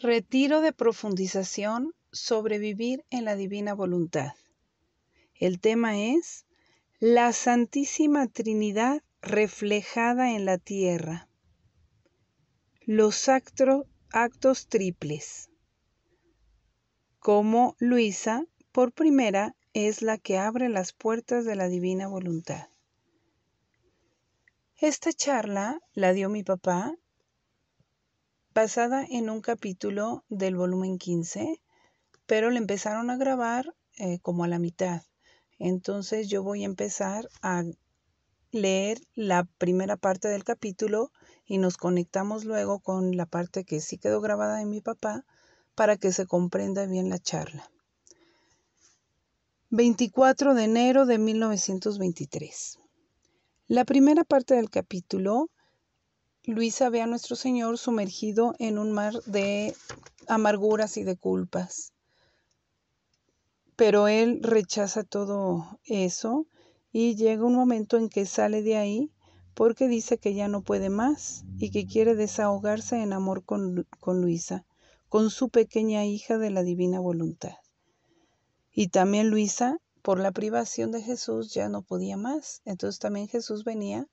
Retiro de profundización sobre vivir en la divina voluntad. El tema es la Santísima Trinidad reflejada en la tierra. Los actos triples. Como Luisa, por primera, es la que abre las puertas de la divina voluntad. Esta charla la dio mi papá, basada en un capítulo del volumen 15, pero le empezaron a grabar como a la mitad. Entonces yo voy a empezar a leer la primera parte del capítulo y nos conectamos luego con la parte que sí quedó grabada en mi papá para que se comprenda bien la charla. 24 de enero de 1923. La primera parte del capítulo, Luisa ve a nuestro Señor sumergido en un mar de amarguras y de culpas. Pero él rechaza todo eso y llega un momento en que sale de ahí porque dice que ya no puede más y que quiere desahogarse en amor con Luisa, con su pequeña hija de la divina voluntad. Y también Luisa, por la privación de Jesús, ya no podía más. Entonces también Jesús venía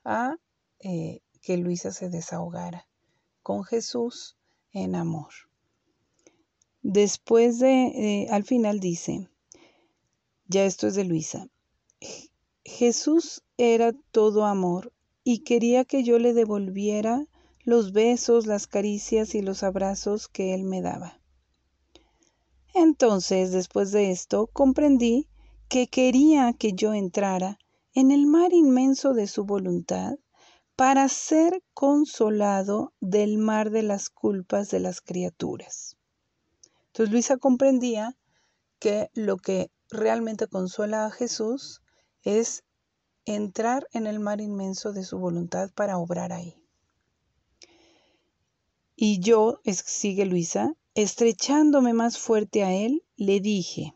a que Luisa se desahogara con Jesús en amor. Después al final dice, ya esto es de Luisa, Jesús era todo amor y quería que yo le devolviera los besos, las caricias y los abrazos que él me daba. Entonces, después de esto, comprendí que quería que yo entrara en el mar inmenso de su voluntad para ser consolado del mar de las culpas de las criaturas. Entonces Luisa comprendía que lo que realmente consuela a Jesús es entrar en el mar inmenso de su voluntad para obrar ahí. Y yo, sigue Luisa, estrechándome más fuerte a él, le dije,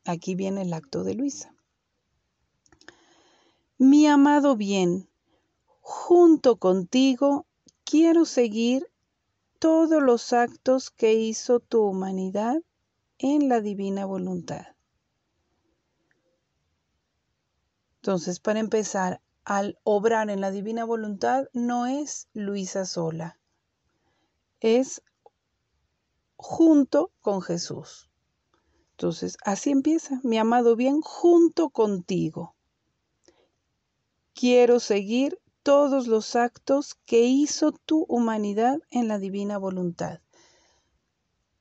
aquí viene el acto de Luisa, mi amado bien, junto contigo quiero seguir todos los actos que hizo tu humanidad en la divina voluntad. Entonces, para empezar, al obrar en la divina voluntad no es Luisa sola, es junto con Jesús. Entonces, así empieza, mi amado bien, junto contigo. Quiero seguir todos los actos que hizo tu humanidad en la divina voluntad.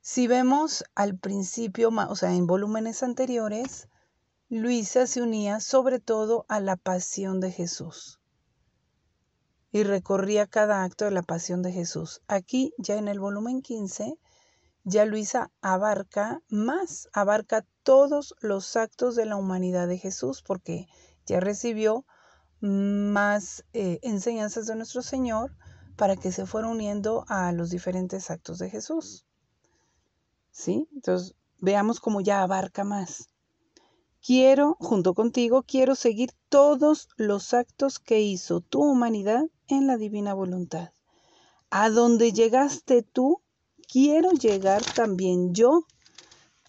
Si vemos al principio, o sea, en volúmenes anteriores, Luisa se unía sobre todo a la pasión de Jesús y recorría cada acto de la pasión de Jesús. Aquí, ya en el volumen 15, ya Luisa abarca todos los actos de la humanidad de Jesús porque ya recibió más enseñanzas de nuestro Señor para que se fuera uniendo a los diferentes actos de Jesús. ¿Sí? Entonces, veamos cómo ya abarca más. Junto contigo, quiero seguir todos los actos que hizo tu humanidad en la divina voluntad. A donde llegaste tú, quiero llegar también yo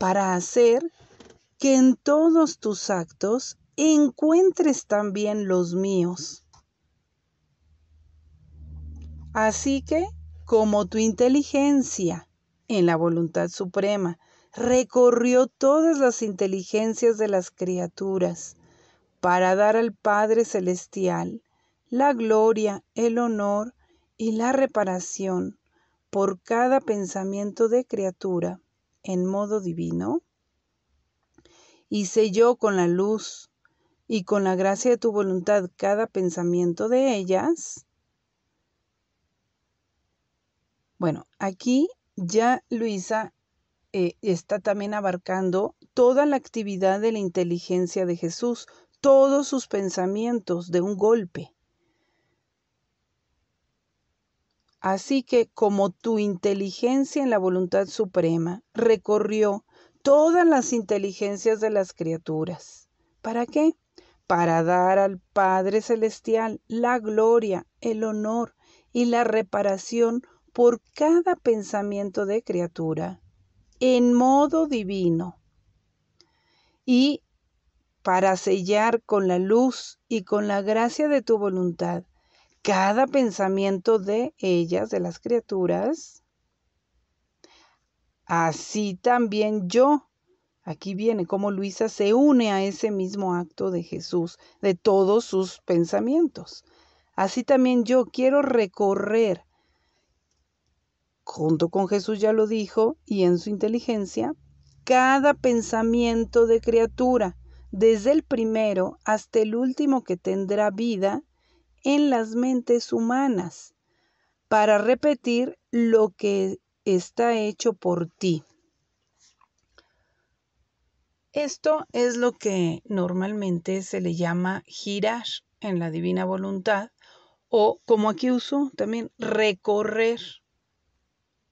para hacer que en todos tus actos encuentres también los míos. Así que, como tu inteligencia en la voluntad suprema recorrió todas las inteligencias de las criaturas para dar al Padre Celestial la gloria, el honor y la reparación por cada pensamiento de criatura en modo divino, y selló con la luz y con la gracia de tu voluntad cada pensamiento de ellas. Bueno, aquí ya Luisa está también abarcando toda la actividad de la inteligencia de Jesús, todos sus pensamientos de un golpe. Así que como tu inteligencia en la voluntad suprema recorrió todas las inteligencias de las criaturas. ¿Para qué? Para dar al Padre Celestial la gloria, el honor y la reparación por cada pensamiento de criatura en modo divino y para sellar con la luz y con la gracia de tu voluntad cada pensamiento de ellas, de las criaturas, así también yo. Aquí viene cómo Luisa se une a ese mismo acto de Jesús, de todos sus pensamientos. Así también yo quiero recorrer, junto con Jesús ya lo dijo, y en su inteligencia, cada pensamiento de criatura, desde el primero hasta el último que tendrá vida en las mentes humanas, para repetir lo que está hecho por ti. Esto es lo que normalmente se le llama girar en la divina voluntad, o como aquí uso también recorrer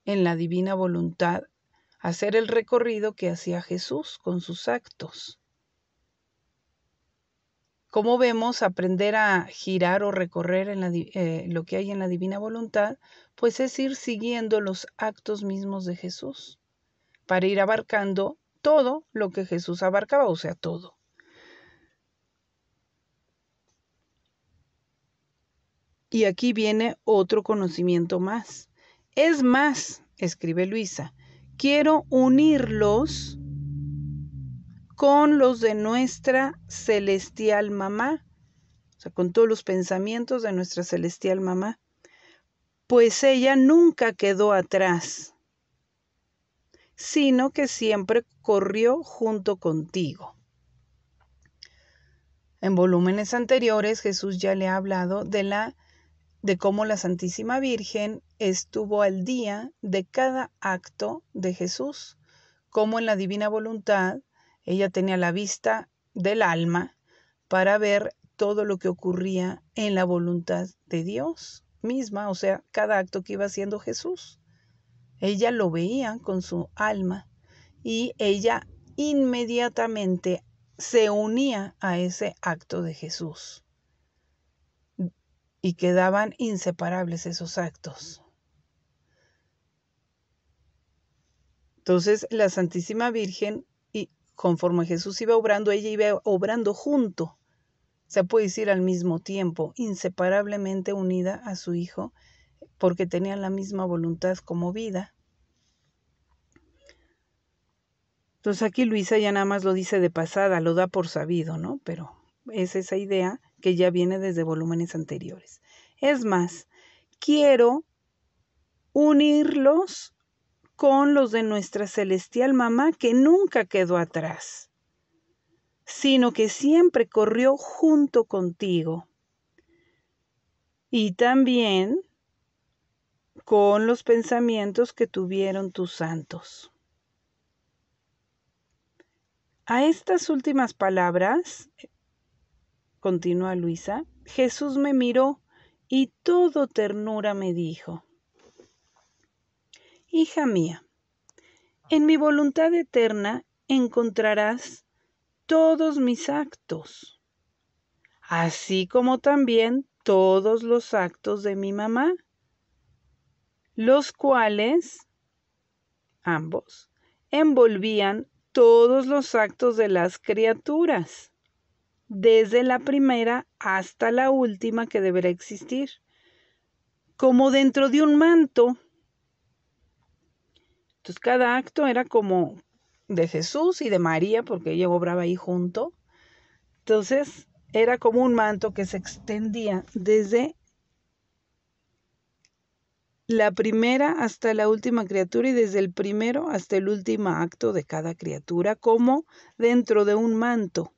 en la divina voluntad, hacer el recorrido que hacía Jesús con sus actos. ¿Cómo vemos aprender a girar o recorrer en lo que hay en la divina voluntad? Pues es ir siguiendo los actos mismos de Jesús para ir abarcando todo lo que Jesús abarcaba, o sea, todo. Y aquí viene otro conocimiento más. Es más, escribe Luisa, quiero unirlos con los de nuestra celestial mamá, o sea, con todos los pensamientos de nuestra celestial mamá, pues ella nunca quedó atrás, sino que siempre corrió junto contigo. En volúmenes anteriores, Jesús ya le ha hablado de cómo la Santísima Virgen estuvo al día de cada acto de Jesús, cómo en la divina voluntad ella tenía la vista del alma para ver todo lo que ocurría en la voluntad de Dios misma, o sea, cada acto que iba haciendo Jesús. Ella lo veía con su alma y ella inmediatamente se unía a ese acto de Jesús y quedaban inseparables esos actos. Entonces la Santísima Virgen, y conforme Jesús iba obrando, ella iba obrando junto, se puede decir al mismo tiempo, inseparablemente unida a su Hijo, porque tenían la misma voluntad como vida. Entonces aquí Luisa ya nada más lo dice de pasada, lo da por sabido, ¿no? Pero es esa idea que ya viene desde volúmenes anteriores. Es más, quiero unirlos con los de nuestra celestial mamá, que nunca quedó atrás, sino que siempre corrió junto contigo. Y también con los pensamientos que tuvieron tus santos. A estas últimas palabras, continúa Luisa, Jesús me miró y todo ternura me dijo: hija mía, en mi voluntad eterna encontrarás todos mis actos, así como también todos los actos de mi mamá, los cuales, ambos, envolvían todos los actos de las criaturas, desde la primera hasta la última que deberá existir, como dentro de un manto. Entonces cada acto era como de Jesús y de María, porque ella obraba ahí junto. Entonces era como un manto que se extendía desde la primera hasta la última criatura y desde el primero hasta el último acto de cada criatura, como dentro de un manto.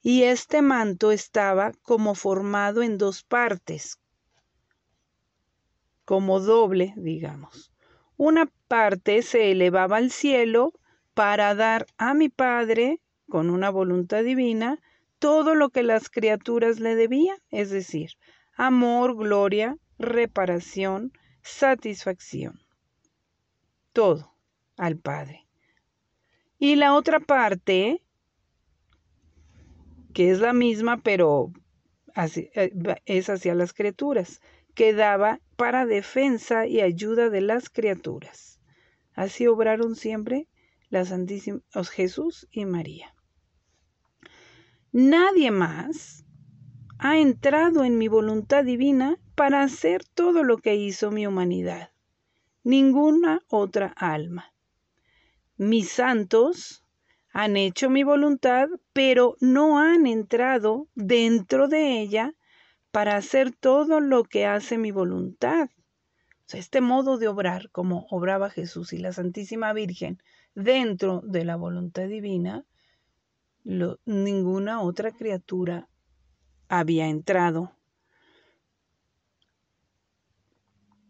Y este manto estaba como formado en dos partes, como doble, digamos. Una parte se elevaba al cielo para dar a mi Padre, con una voluntad divina, todo lo que las criaturas le debían, es decir, amor, gloria, reparación, satisfacción. Todo al Padre. Y la otra parte, que es la misma, pero es hacia las criaturas, que daba para defensa y ayuda de las criaturas. Así obraron siempre la Santísima Jesús y María. Nadie más ha entrado en mi voluntad divina para hacer todo lo que hizo mi humanidad. Ninguna otra alma. Mis santos han hecho mi voluntad, pero no han entrado dentro de ella para hacer todo lo que hace mi voluntad. O sea, este modo de obrar, como obraba Jesús y la Santísima Virgen dentro de la voluntad divina, ninguna otra criatura había entrado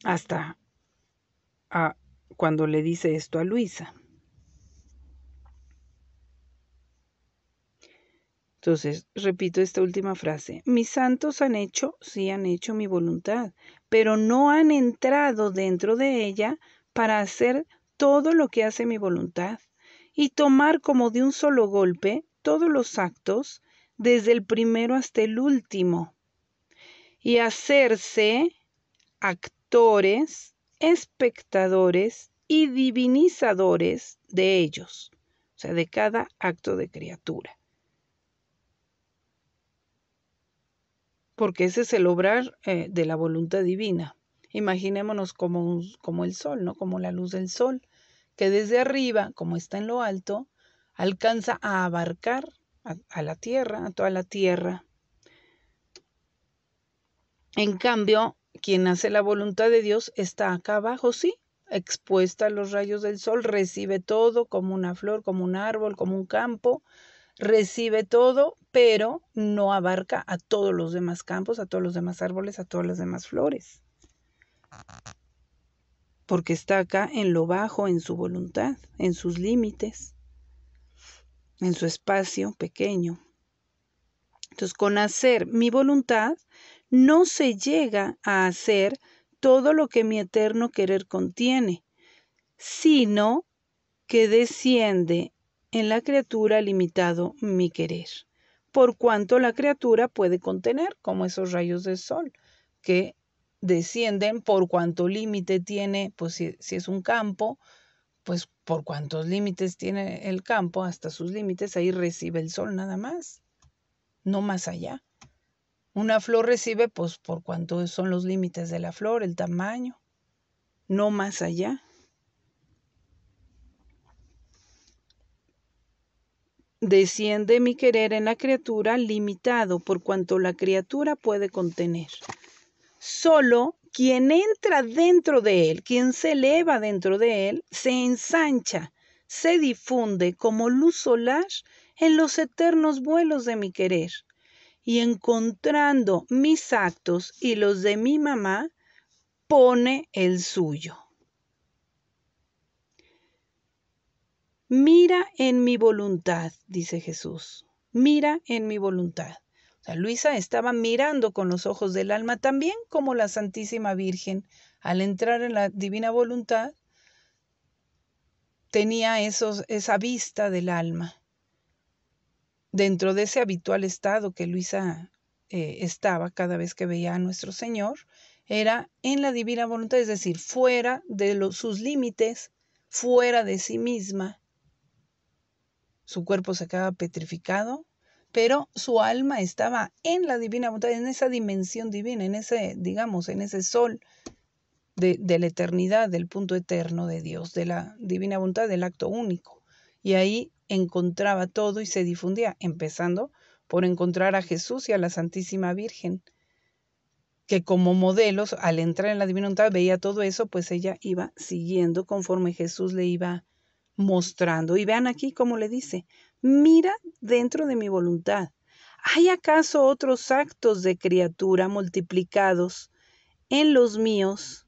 hasta cuando le dice esto a Luisa. Entonces, repito esta última frase. Mis santos han hecho mi voluntad, pero no han entrado dentro de ella para hacer todo lo que hace mi voluntad y tomar como de un solo golpe todos los actos, desde el primero hasta el último, y hacerse actores, espectadores y divinizadores de ellos, o sea, de cada acto de criatura. Porque ese es el obrar de la voluntad divina. Imaginémonos como el sol, ¿no? Como la luz del sol, que desde arriba, como está en lo alto, alcanza a abarcar a la tierra, a toda la tierra. En cambio, quien hace la voluntad de Dios está acá abajo, sí, expuesta a los rayos del sol, recibe todo como una flor, como un árbol, como un campo, recibe todo, pero no abarca a todos los demás campos, a todos los demás árboles, a todas las demás flores. Porque está acá en lo bajo, en su voluntad, en sus límites, en su espacio pequeño. Entonces, con hacer mi voluntad, no se llega a hacer todo lo que mi eterno querer contiene, sino que desciende en la criatura limitado mi querer, por cuanto la criatura puede contener, como esos rayos del sol, que descienden por cuánto límite tiene, pues si es un campo, pues por cuántos límites tiene el campo, hasta sus límites, ahí recibe el sol nada más, no más allá. Una flor recibe, pues por cuánto son los límites de la flor, el tamaño, no más allá. Desciende mi querer en la criatura limitado por cuanto la criatura puede contener. Solo quien entra dentro de él, quien se eleva dentro de él, se ensancha, se difunde como luz solar en los eternos vuelos de mi querer, y encontrando mis actos y los de mi mamá, pone el suyo. Mira en mi voluntad, dice Jesús, mira en mi voluntad. O sea, Luisa estaba mirando con los ojos del alma también como la Santísima Virgen, al entrar en la divina voluntad, tenía esa vista del alma. Dentro de ese habitual estado que Luisa estaba cada vez que veía a nuestro Señor, era en la divina voluntad, es decir, fuera de sus límites, fuera de sí misma. Su cuerpo se quedaba petrificado, pero su alma estaba en la divina voluntad, en esa dimensión divina, en ese, digamos, en ese sol de la eternidad, del punto eterno de Dios, de la divina voluntad, del acto único. Y ahí encontraba todo y se difundía, empezando por encontrar a Jesús y a la Santísima Virgen, que como modelos, al entrar en la divina voluntad, veía todo eso, pues ella iba siguiendo conforme Jesús le iba mostrando. Y vean aquí cómo le dice, mira dentro de mi voluntad. ¿Hay acaso otros actos de criatura multiplicados en los míos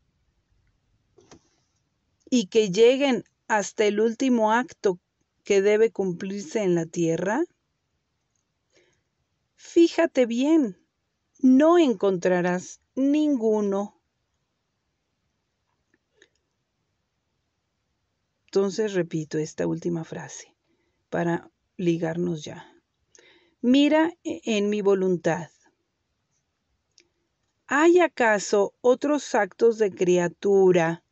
y que lleguen hasta el último acto que debe cumplirse en la tierra? Fíjate bien, no encontrarás ninguno. Entonces repito esta última frase para ligarnos ya. Mira en mi voluntad. ¿hay acaso otros actos de criatura,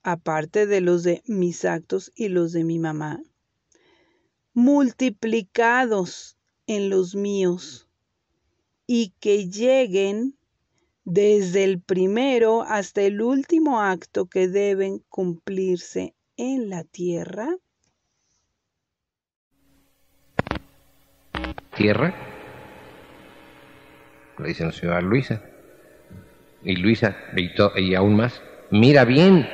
aparte de los de mis actos y los de mi mamá, multiplicados en los míos, y que lleguen desde el primero hasta el último acto que deben cumplirse en la tierra? ¿Tierra? Le dice la señora Luisa. Y Luisa, y aún más, mira bien,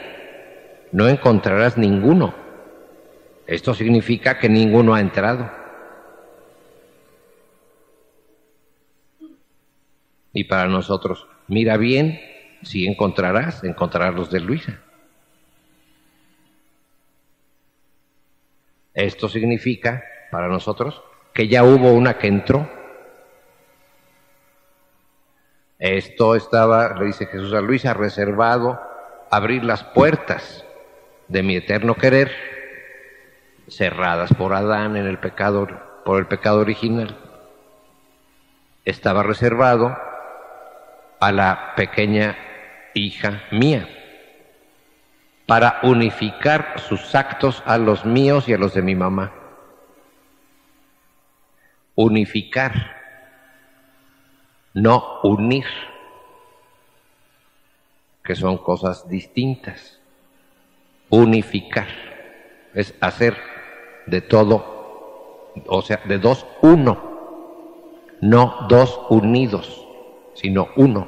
no encontrarás ninguno. Esto significa que ninguno ha entrado. Y para nosotros, mira bien, si encontrarás los de Luisa. Esto significa para nosotros que ya hubo una que entró. Esto estaba, le dice Jesús a Luisa, reservado abrir las puertas de mi eterno querer, cerradas por Adán en el pecado, por el pecado original. Estaba reservado a la pequeña hija mía, para unificar sus actos a los míos y a los de mi mamá. Unificar, no unir, que son cosas distintas. Unificar es hacer de todo, o sea, de dos uno, no dos unidos, sino uno.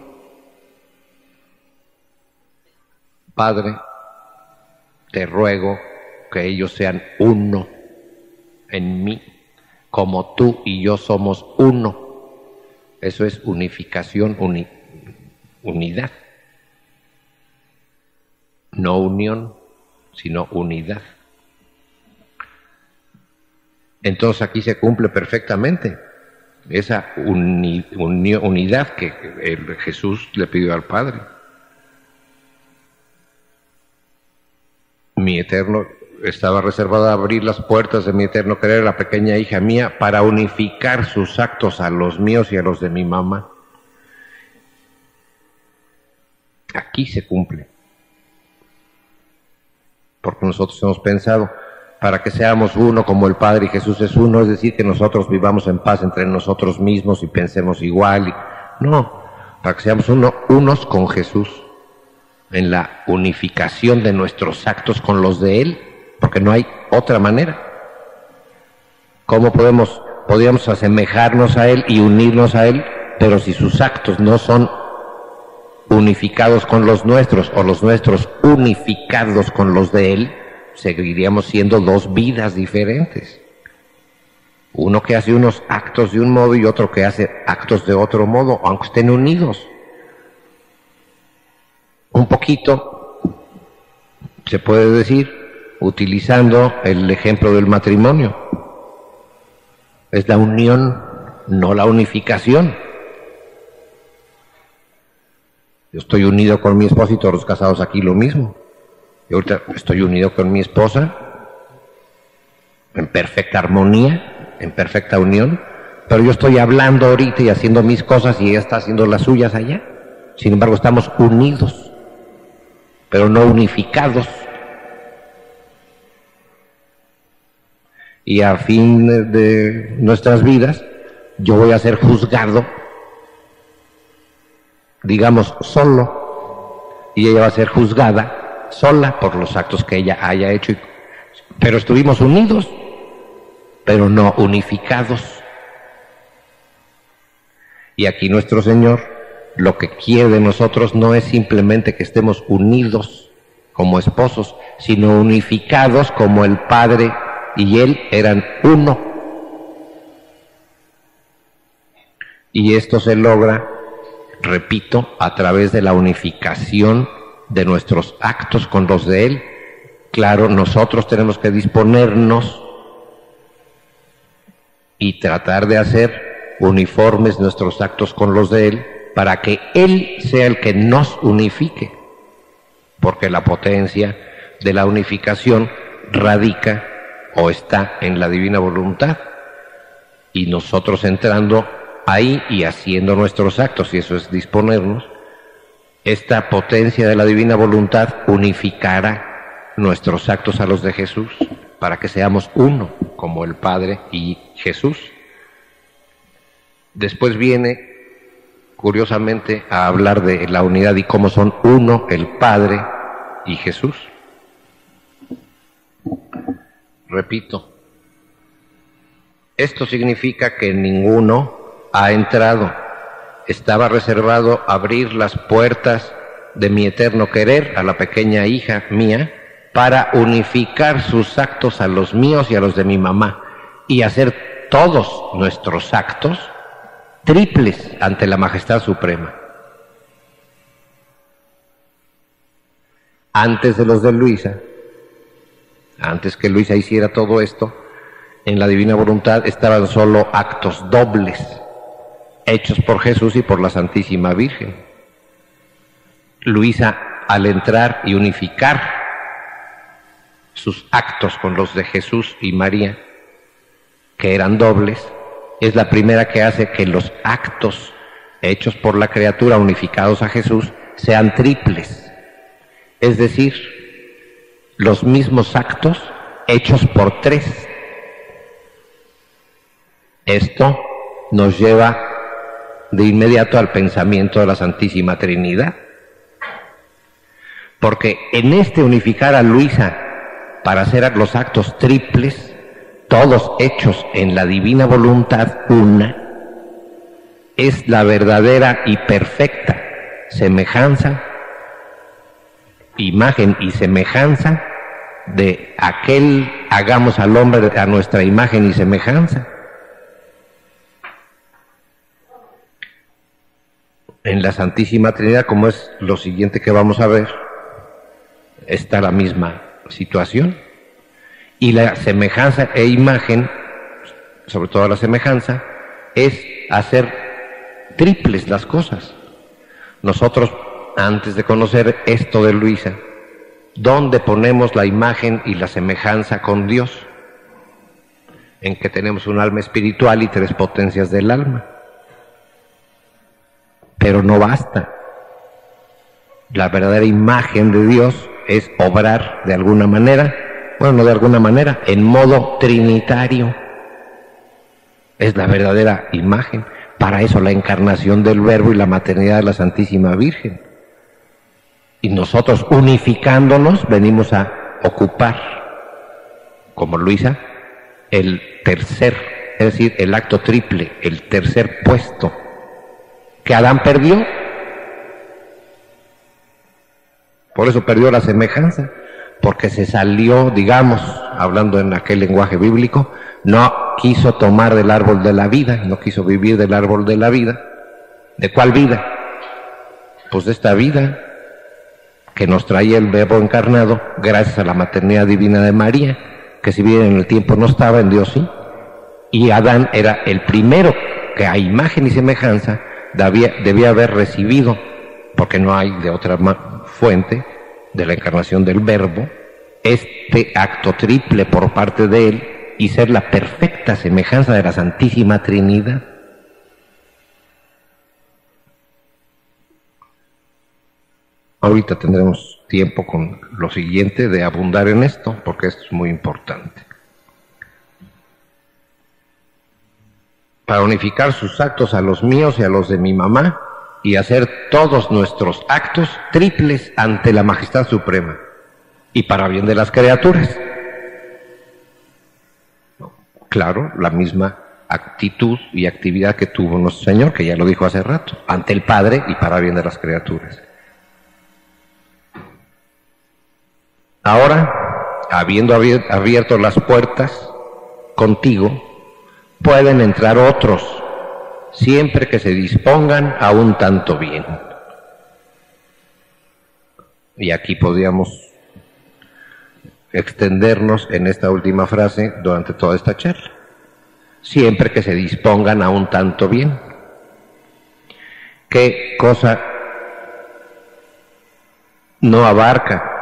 Padre, te ruego que ellos sean uno en mí, como tú y yo somos uno. Eso es unificación, unidad. No unión, sino unidad. Entonces aquí se cumple perfectamente esa unidad que Jesús le pidió al Padre. Mi eterno estaba reservado a abrir las puertas de mi eterno querer a la pequeña hija mía para unificar sus actos a los míos y a los de mi mamá. Aquí se cumple. Porque nosotros hemos pensado, para que seamos uno como el Padre y Jesús es uno, es decir, que nosotros vivamos en paz entre nosotros mismos y pensemos igual. No, para que seamos unos con Jesús, en la unificación de nuestros actos con los de Él, porque no hay otra manera. ¿Cómo podríamos asemejarnos a Él y unirnos a Él, pero si sus actos no son unificados con los nuestros, o los nuestros unificados con los de Él, seguiríamos siendo dos vidas diferentes. Uno que hace unos actos de un modo y otro que hace actos de otro modo, aunque estén unidos. Un poquito se puede decir, utilizando el ejemplo del matrimonio. Es la unión, no la unificación. Yo estoy unido con mi esposa y todos los casados aquí lo mismo. Yo ahorita estoy unido con mi esposa en perfecta armonía, en perfecta unión, pero yo estoy hablando ahorita y haciendo mis cosas y ella está haciendo las suyas allá. Sin embargo, estamos unidos, pero no unificados. Y a fin de nuestras vidas, yo voy a ser juzgado, digamos, solo, y ella va a ser juzgada sola por los actos que ella haya hecho. Pero estuvimos unidos, pero no unificados. Y aquí nuestro Señor lo que quiere de nosotros no es simplemente que estemos unidos como esposos, sino unificados como el Padre y Él eran uno. Y esto se logra, repito, a través de la unificación de nuestros actos con los de Él. Claro, nosotros tenemos que disponernos y tratar de hacer uniformes nuestros actos con los de Él para que Él sea el que nos unifique, porque la potencia de la unificación radica o está en la divina voluntad, y nosotros entrando ahí y haciendo nuestros actos, y eso es disponernos, esta potencia de la divina voluntad unificará nuestros actos a los de Jesús para que seamos uno, como el Padre y Jesús. Después viene, curiosamente, a hablar de la unidad y cómo son uno el Padre y Jesús. Repito, esto significa que ninguno ha entrado. Estaba reservado abrir las puertas de mi eterno querer a la pequeña hija mía para unificar sus actos a los míos y a los de mi mamá y hacer todos nuestros actos triples ante la majestad suprema. Antes de los de Luisa, antes que Luisa hiciera todo esto, en la divina voluntad estaban solo actos dobles, hechos por Jesús y por la Santísima Virgen. Luisa, al entrar y unificar sus actos con los de Jesús y María, que eran dobles, es la primera que hace que los actos hechos por la criatura unificados a Jesús sean triples, es decir, los mismos actos hechos por tres. Esto nos lleva de inmediato al pensamiento de la Santísima Trinidad, porque en este unificar a Luisa para hacer los actos triples, todos hechos en la divina voluntad una, es la verdadera y perfecta semejanza, imagen y semejanza de aquel hagamos al hombre a nuestra imagen y semejanza. En la Santísima Trinidad, como es lo siguiente que vamos a ver, está la misma situación. Y la semejanza e imagen, sobre todo la semejanza, es hacer triples las cosas. Nosotros, antes de conocer esto de Luisa, ¿dónde ponemos la imagen y la semejanza con Dios? En que tenemos un alma espiritual y tres potencias del alma. Pero no basta. La verdadera imagen de Dios es obrar de alguna manera, bueno, no de alguna manera, en modo trinitario. Es la verdadera imagen. Para eso la encarnación del Verbo y la maternidad de la Santísima Virgen. Y nosotros, unificándonos, venimos a ocupar, como Luisa, el tercer, es decir, el acto triple, el tercer puesto que Adán perdió. Por eso perdió la semejanza, porque se salió, digamos, hablando en aquel lenguaje bíblico, no quiso tomar del árbol de la vida, no quiso vivir del árbol de la vida. ¿De cuál vida? Pues de esta vida que nos traía el Verbo encarnado gracias a la maternidad divina de María, que si bien en el tiempo no estaba, en Dios sí. Y Adán era el primero que a imagen y semejanza debía haber recibido, porque no hay de otra fuente de la encarnación del Verbo, este acto triple por parte de él y ser la perfecta semejanza de la Santísima Trinidad. Ahorita tendremos tiempo con lo siguiente de abundar en esto, porque esto es muy importante. Para unificar sus actos a los míos y a los de mi mamá, y hacer todos nuestros actos triples ante la majestad suprema, y para bien de las criaturas. Claro, la misma actitud y actividad que tuvo nuestro Señor, que ya lo dijo hace rato, ante el Padre y para bien de las criaturas. Ahora, habiendo abierto las puertas contigo, pueden entrar otros, siempre que se dispongan a un tanto bien. Y aquí podríamos extendernos en esta última frase durante toda esta charla. Siempre que se dispongan a un tanto bien. ¿Qué cosa no abarca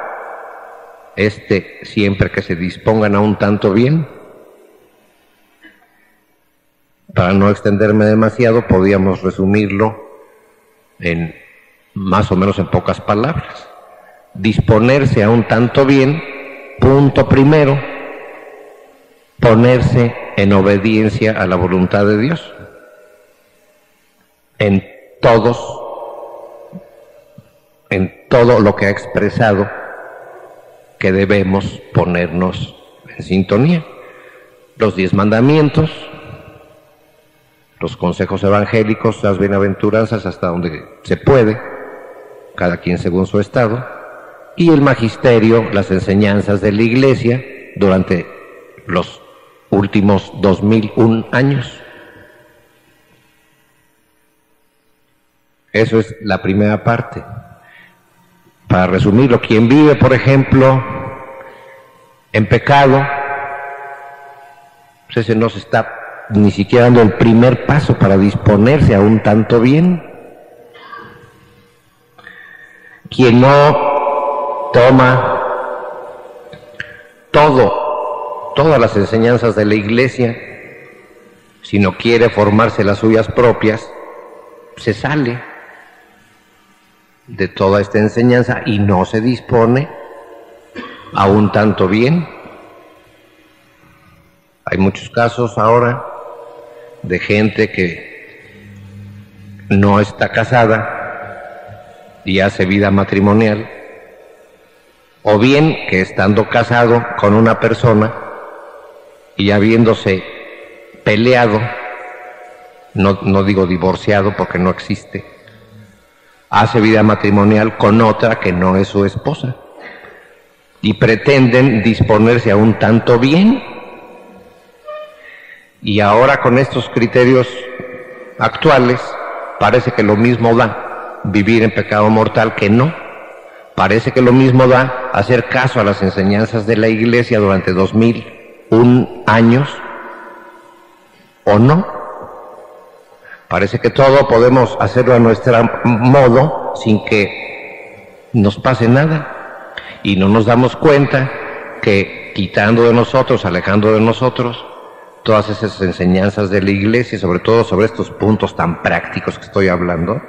siempre que se dispongan a un tanto bien? para no extenderme demasiado, podíamos resumirlo en más o menos en pocas palabras. Disponerse a un tanto bien, punto primero, ponerse en obediencia a la voluntad de Dios. En todo lo que ha expresado que debemos ponernos en sintonía. Los 10 mandamientos, los consejos evangélicos, las bienaventuranzas hasta donde se puede, cada quien según su estado, y el magisterio, las enseñanzas de la Iglesia durante los últimos 2001 años. Eso es la primera parte. Para resumirlo, quien vive, por ejemplo, en pecado, pues ese no se está ni siquiera dando el primer paso para disponerse a un tanto bien. Quien no toma todas las enseñanzas de la Iglesia, si no quiere formarse las suyas propias, se sale de toda esta enseñanza y no se dispone a un tanto bien. Hay muchos casos ahora de gente que no está casada y hace vida matrimonial, o bien que estando casado con una persona y habiéndose peleado, no digo divorciado porque no existe, hace vida matrimonial con otra que no es su esposa y pretenden disponerse a un tanto bien. Y ahora con estos criterios actuales parece que lo mismo da vivir en pecado mortal que no. Parece que lo mismo da hacer caso a las enseñanzas de la Iglesia durante 2001 años o no. Parece que todo podemos hacerlo a nuestro modo sin que nos pase nada. Y no nos damos cuenta que quitando de nosotros, alejando de nosotros, todas esas enseñanzas de la Iglesia, sobre todo sobre estos puntos tan prácticos que estoy hablando,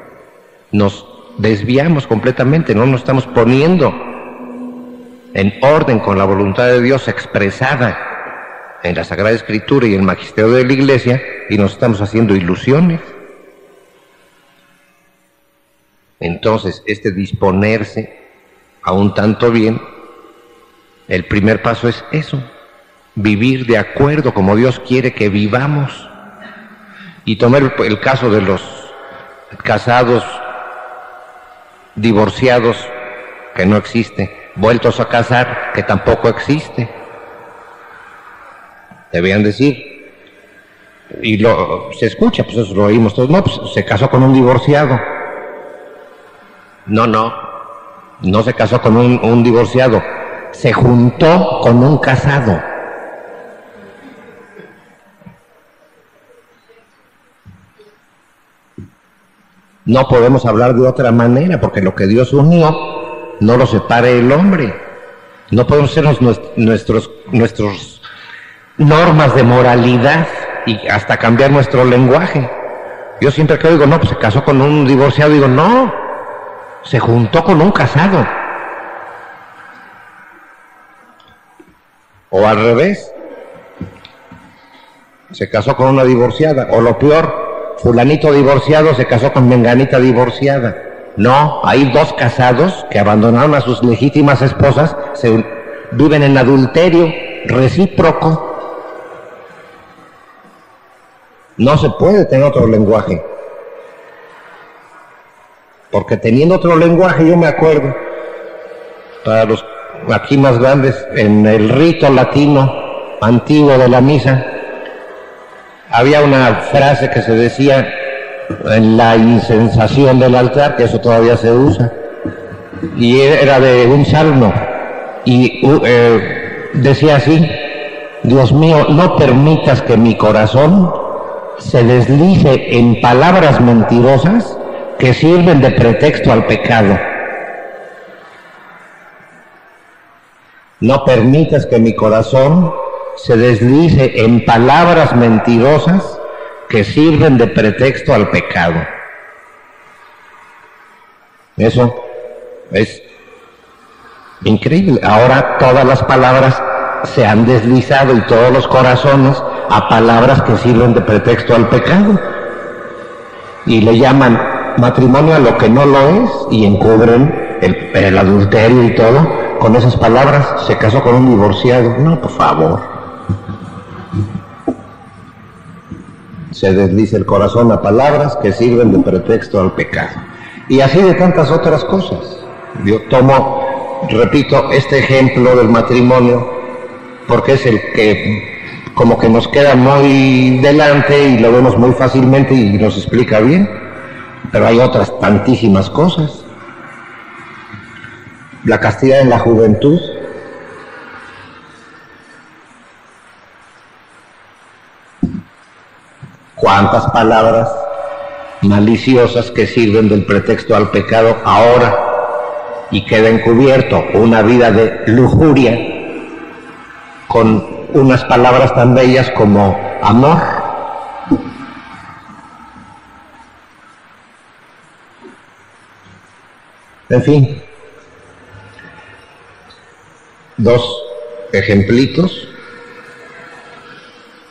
nos desviamos completamente, no nos estamos poniendo en orden con la voluntad de Dios expresada en la Sagrada Escritura y el magisterio de la Iglesia, y nos estamos haciendo ilusiones. Entonces, este disponerse a un tanto bien, el primer paso es eso, vivir de acuerdo como Dios quiere que vivamos. Y tomar el caso de los casados, divorciados, que no existe, vueltos a casar, que tampoco existe. Debían decir, y se escucha, pues eso lo oímos todos, no, pues se casó con un divorciado. No se casó con un divorciado, se juntó con un casado. No podemos hablar de otra manera, porque lo que Dios unió no lo separe el hombre. No podemos ser nuestros normas de moralidad y hasta cambiar nuestro lenguaje. Yo siempre que digo, no, pues se casó con un divorciado, digo, no, se juntó con un casado. O al revés, se casó con una divorciada, o lo peor, fulanito divorciado se casó con menganita divorciada. No, hay dos casados que abandonaron a sus legítimas esposas, viven en adulterio recíproco. No se puede tener otro lenguaje. Porque teniendo otro lenguaje, yo me acuerdo, para los aquí más grandes, en el rito latino antiguo de la misa, había una frase que se decía en la incensación del altar, que eso todavía se usa, y era de un salmo, y decía así: Dios mío, no permitas que mi corazón se deslice en palabras mentirosas que sirven de pretexto al pecado. No permitas que mi corazón se deslice en palabras mentirosas que sirven de pretexto al pecado. Eso es increíble. Ahora todas las palabras se han deslizado y todos los corazones a palabras que sirven de pretexto al pecado. Y le llaman matrimonio a lo que no lo es y encubren el adulterio y todo con esas palabras. Se casó con un divorciado. No, por favor. Se desliza el corazón a palabras que sirven de pretexto al pecado. Y así de tantas otras cosas. Yo repito, este ejemplo del matrimonio, porque es el que como que nos queda muy delante y lo vemos muy fácilmente y nos explica bien, pero hay otras tantísimas cosas. La castidad en la juventud, cuántas palabras maliciosas que sirven del pretexto al pecado ahora y queda encubierto una vida de lujuria con unas palabras tan bellas como amor. En fin, dos ejemplitos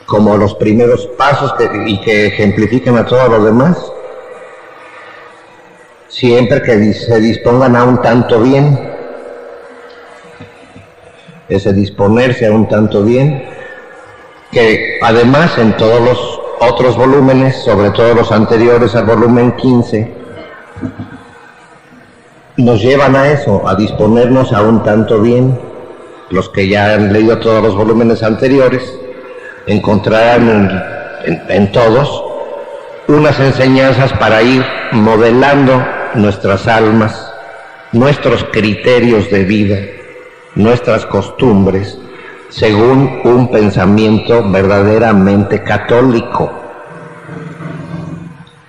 como los primeros pasos que ejemplifican a todos los demás, siempre que se dispongan a un tanto bien, ese disponerse a un tanto bien, que además en todos los otros volúmenes, sobre todo los anteriores al volumen 15, nos llevan a eso, a disponernos a un tanto bien. Los que ya han leído todos los volúmenes anteriores encontrarán en todos unas enseñanzas para ir modelando nuestras almas, nuestros criterios de vida, nuestras costumbres, según un pensamiento verdaderamente católico,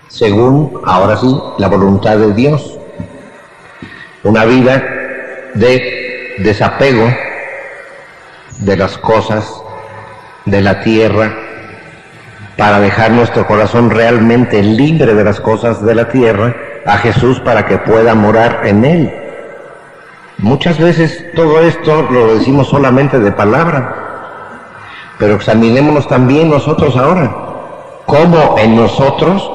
según, ahora sí, la voluntad de Dios. Una vida de desapego de las cosas de la tierra, para dejar nuestro corazón realmente libre de las cosas de la tierra, a Jesús para que pueda morar en él. Muchas veces todo esto lo decimos solamente de palabra, pero examinémonos también nosotros ahora, cómo en nosotros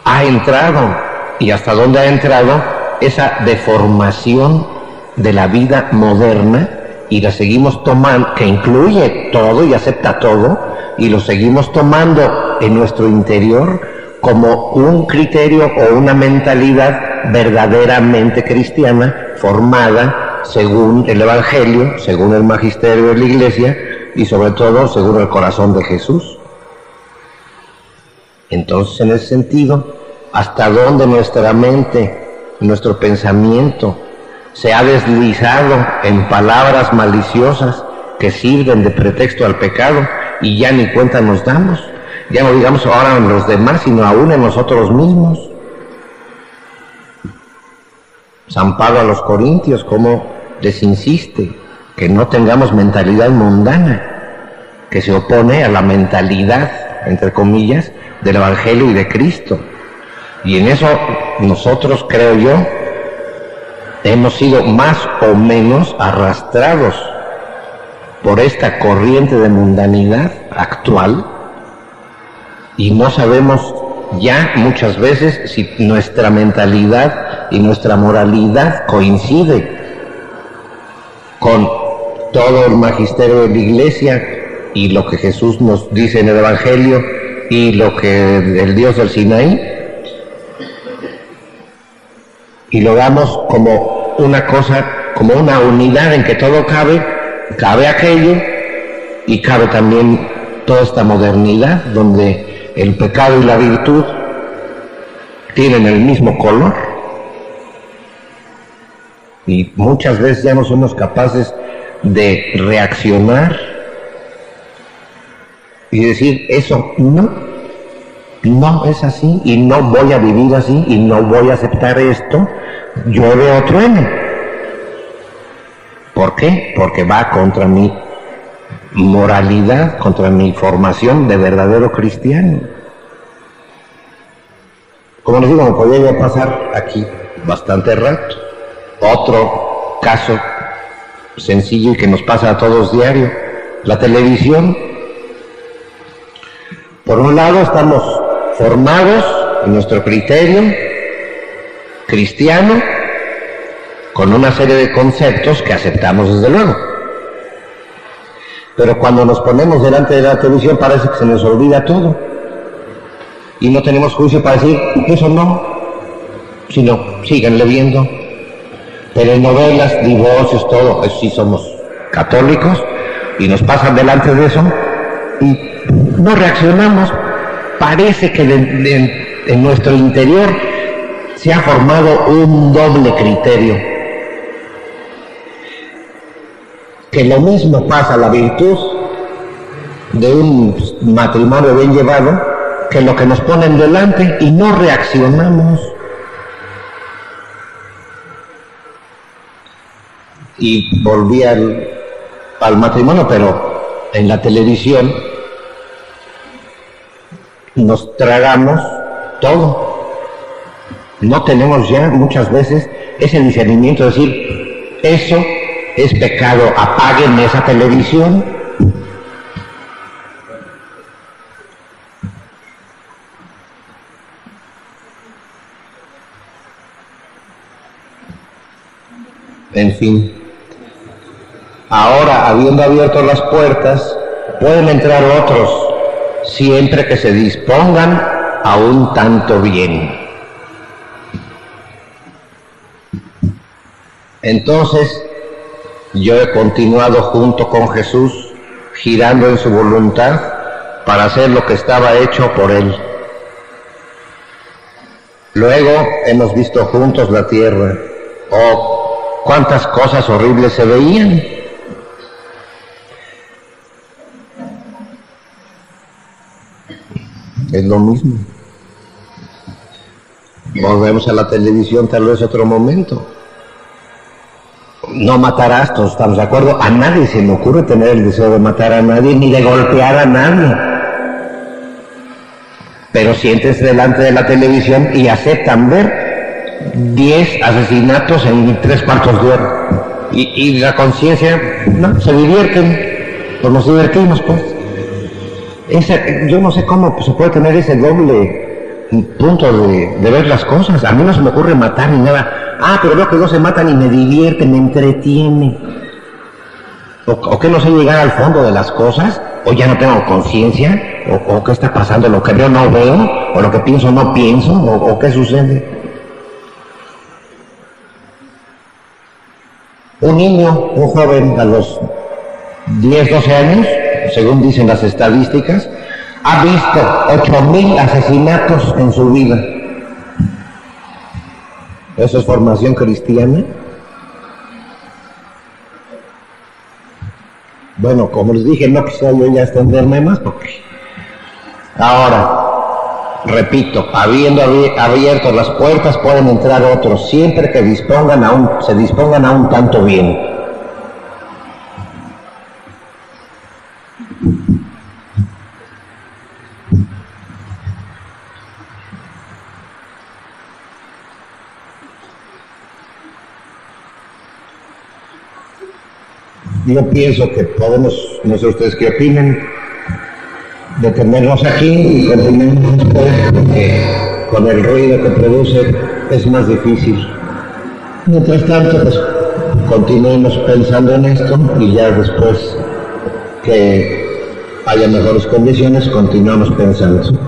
ha entrado y hasta dónde ha entrado esa deformación de la vida moderna, y la seguimos tomando, que incluye todo y acepta todo, y lo seguimos tomando en nuestro interior como un criterio o una mentalidad verdaderamente cristiana, formada según el Evangelio, según el magisterio de la Iglesia y sobre todo según el corazón de Jesús. Entonces, en ese sentido, ¿hasta dónde nuestra mente, nuestro pensamiento se ha deslizado en palabras maliciosas que sirven de pretexto al pecado y ya ni cuenta nos damos? Ya no digamos ahora en los demás, sino aún en nosotros mismos. San Pablo a los Corintios, cómo les insiste que no tengamos mentalidad mundana, que se opone a la mentalidad, entre comillas, del Evangelio y de Cristo. Y en eso nosotros, creo yo, hemos sido más o menos arrastrados por esta corriente de mundanidad actual y no sabemos ya muchas veces si nuestra mentalidad y nuestra moralidad coincide con todo el magisterio de la Iglesia y lo que Jesús nos dice en el Evangelio y lo que el Dios del Sinaí, y lo damos como una cosa, como una unidad en que todo cabe aquello y cabe también toda esta modernidad donde el pecado y la virtud tienen el mismo color y muchas veces ya no somos capaces de reaccionar y decir eso no es así y no voy a vivir así y no voy a aceptar esto, llueve o truene. ¿Por qué? Porque va contra mi moralidad, contra mi formación de verdadero cristiano. Como les digo, me podía ya pasar aquí bastante rato. Otro caso sencillo y que nos pasa a todos diario, la televisión. Por un lado estamos formados en nuestro criterio cristiano con una serie de conceptos que aceptamos desde luego. Pero cuando nos ponemos delante de la televisión parece que se nos olvida todo. Y no tenemos juicio para decir, eso no, sino síganle viendo. Telenovelas, divorcios, todo, eso sí somos católicos y nos pasan delante de eso y no reaccionamos. Parece que en nuestro interior se ha formado un doble criterio. Que lo mismo pasa a la virtud de un matrimonio bien llevado, que lo que nos ponen delante y no reaccionamos. Y volví al matrimonio, pero en la televisión nos tragamos todo. No tenemos ya muchas veces ese discernimiento de decir, eso es pecado, apaguen esa televisión. En fin, ahora, habiendo abierto las puertas, pueden entrar otros, siempre que se dispongan a un tanto bien. Entonces, yo he continuado junto con Jesús, girando en su voluntad, para hacer lo que estaba hecho por Él. Luego hemos visto juntos la tierra. Oh, cuántas cosas horribles se veían. Es lo mismo. Volvemos a la televisión tal vez otro momento. No matarás, todos estamos de acuerdo. A nadie se le ocurre tener el deseo de matar a nadie ni de golpear a nadie. Pero siéntense delante de la televisión y aceptan ver 10 asesinatos en 3 cuartos de hora. Y la conciencia, no, se divierten, pues nos divertimos, pues. Yo no sé cómo se puede tener ese doble punto de ver las cosas. A mí no se me ocurre matar ni nada. Ah, pero veo que dos se matan y me divierte, me entretiene. O que no sé llegar al fondo de las cosas, o ya no tengo conciencia, o qué está pasando, lo que veo no veo, o lo que pienso no pienso, o qué sucede. Un niño, un joven a los 10, 12 años, según dicen las estadísticas, ha visto 8,000 asesinatos en su vida. ¿Eso es formación cristiana? Bueno, como les dije, no quisiera yo ya extenderme más porque... Ahora, repito, habiendo abierto las puertas pueden entrar otros, siempre que se dispongan a un tanto bien. Yo pienso que podemos, no sé ustedes qué opinen, detenernos aquí y continuemos después, porque con el ruido que produce es más difícil. Mientras tanto, pues continuemos pensando en esto y ya después que haya mejores condiciones, continuamos pensando.